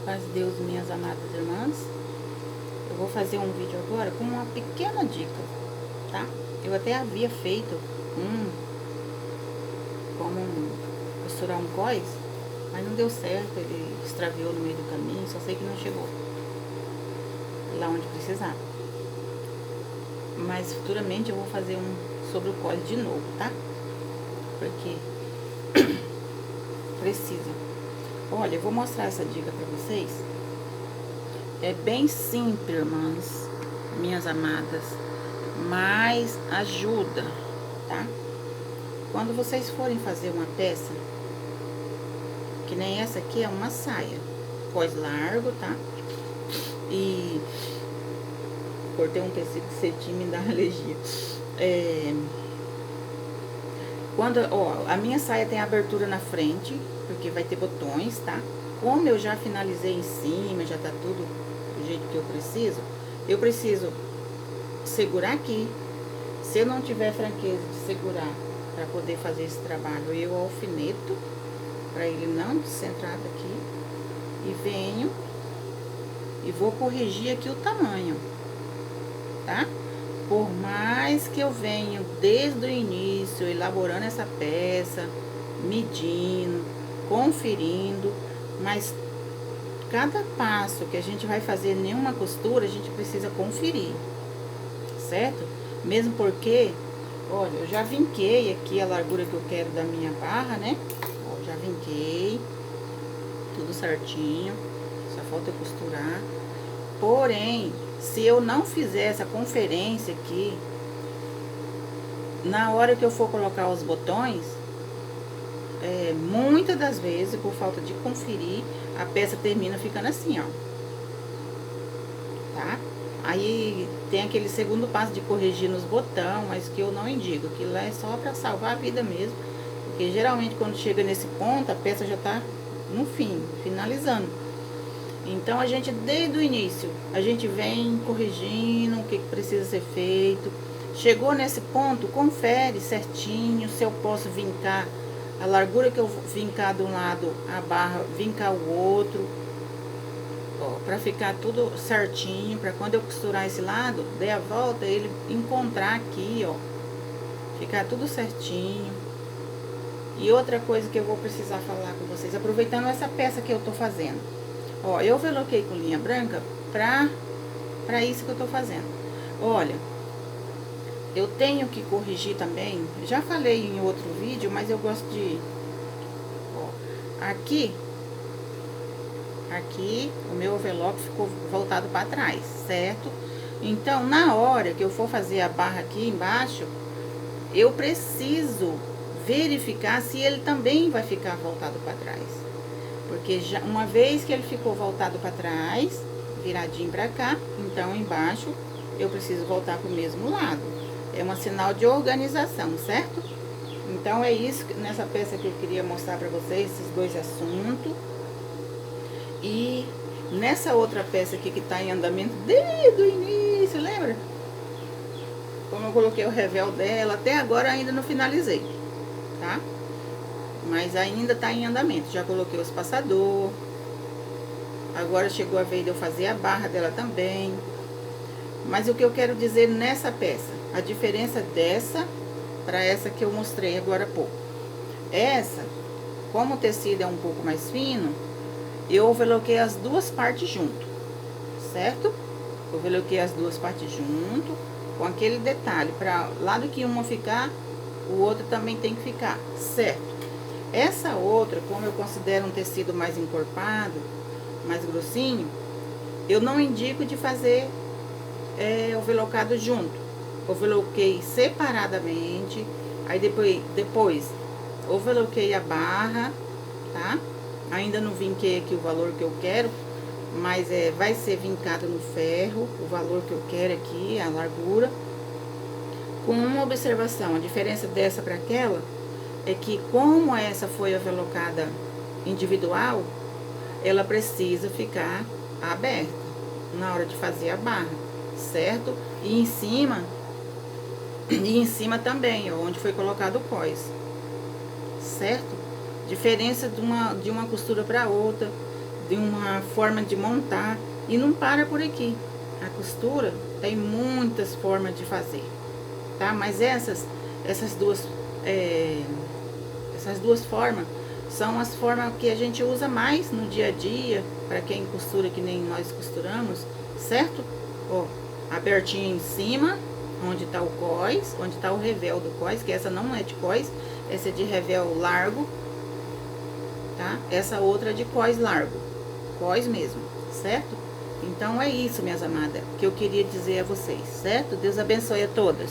Paz de Deus, minhas amadas irmãs. Eu vou fazer um vídeo agora com uma pequena dica, tá? Eu até havia feito como costurar um cós, mas não deu certo, ele extraviou no meio do caminho, só sei que não chegou lá onde precisava. Mas futuramente eu vou fazer um sobre o cós de novo, tá? Porque precisa. Olha, eu vou mostrar essa dica pra vocês. É bem simples, irmãs, minhas amadas, mas ajuda, tá? Quando vocês forem fazer uma peça, que nem essa aqui é uma saia, cós largo, tá? E cortei um tecido de cetim, me dá alergia. Ó, a minha saia tem abertura na frente, porque vai ter botões, tá? Como eu já finalizei em cima, já tá tudo do jeito que eu preciso segurar aqui. Se eu não tiver franqueza de segurar para poder fazer esse trabalho, eu alfineto para ele não descentrar daqui e venho e vou corrigir aqui o tamanho, tá? Por mais que eu venha desde o início elaborando essa peça, medindo, conferindo, mas cada passo que a gente vai fazer em uma costura, a gente precisa conferir, certo? Mesmo porque, olha, eu já vinquei aqui a largura que eu quero da minha barra, né? Ó, já vinquei, tudo certinho, só falta eu costurar. Porém, se eu não fizer essa conferência aqui, na hora que eu for colocar os botões, muitas das vezes, por falta de conferir, a peça termina ficando assim, ó. Tá? Aí tem aquele segundo passo de corrigir nos botões, mas que eu não indico. Aquilo lá é só pra salvar a vida mesmo. Porque geralmente quando chega nesse ponto, a peça já tá no fim, finalizando. Então a gente, desde o início, a gente vem corrigindo o que precisa ser feito. Chegou nesse ponto, confere certinho se eu posso vincar a largura que eu vincar de um lado, a barra vincar o outro. Ó, pra ficar tudo certinho, pra quando eu costurar esse lado, der a volta, ele encontrar aqui, ó. Ficar tudo certinho. E outra coisa que eu vou precisar falar com vocês, aproveitando essa peça que eu tô fazendo. Ó, eu veloquei com linha branca pra isso que eu tô fazendo. Olha, eu tenho que corrigir também, já falei em outro vídeo, mas eu gosto de... Ó, aqui o meu overlock ficou voltado para trás, certo? Então, na hora que eu for fazer a barra aqui embaixo, eu preciso verificar se ele também vai ficar voltado para trás. Porque já uma vez que ele ficou voltado para trás, viradinho para cá, então embaixo eu preciso voltar para o mesmo lado. É um sinal de organização, certo? Então é isso nessa peça que eu queria mostrar para vocês, esses dois assuntos. E nessa outra peça aqui que tá em andamento desde o início, lembra? Como eu coloquei o revel dela, até agora ainda não finalizei, tá? Mas ainda tá em andamento. Já coloquei o espaçador. Agora chegou a vez de eu fazer a barra dela também. Mas o que eu quero dizer nessa peça, a diferença dessa para essa que eu mostrei agora há pouco. Essa, como o tecido é um pouco mais fino, eu overloquei as duas partes junto, certo? Overloquei as duas partes junto, com aquele detalhe, para lado que uma ficar, o outro também tem que ficar, certo? Essa outra, como eu considero um tecido mais encorpado, mais grossinho, eu não indico de fazer overlocado junto. Overloquei separadamente, aí depois overloquei a barra, tá? Ainda não vinquei aqui o valor que eu quero, mas vai ser vincado no ferro, o valor que eu quero aqui, a largura. Com uma observação, a diferença dessa para aquela é que como essa foi overlocada individual, ela precisa ficar aberta na hora de fazer a barra, certo? E em cima também, ó, onde foi colocado o cós, certo? Diferença de uma costura para outra, de uma forma de montar. E não para por aqui. A costura tem muitas formas de fazer, tá? Mas essas duas formas são as formas que a gente usa mais no dia a dia, para quem costura que nem nós costuramos, certo? Ó, abertinho em cima, onde tá o cós, onde tá o revel do cós, que essa não é de cós, essa é de revel largo, tá? Essa outra é de cós largo, cós mesmo, certo? Então é isso, minhas amadas, que eu queria dizer a vocês, certo? Deus abençoe a todas.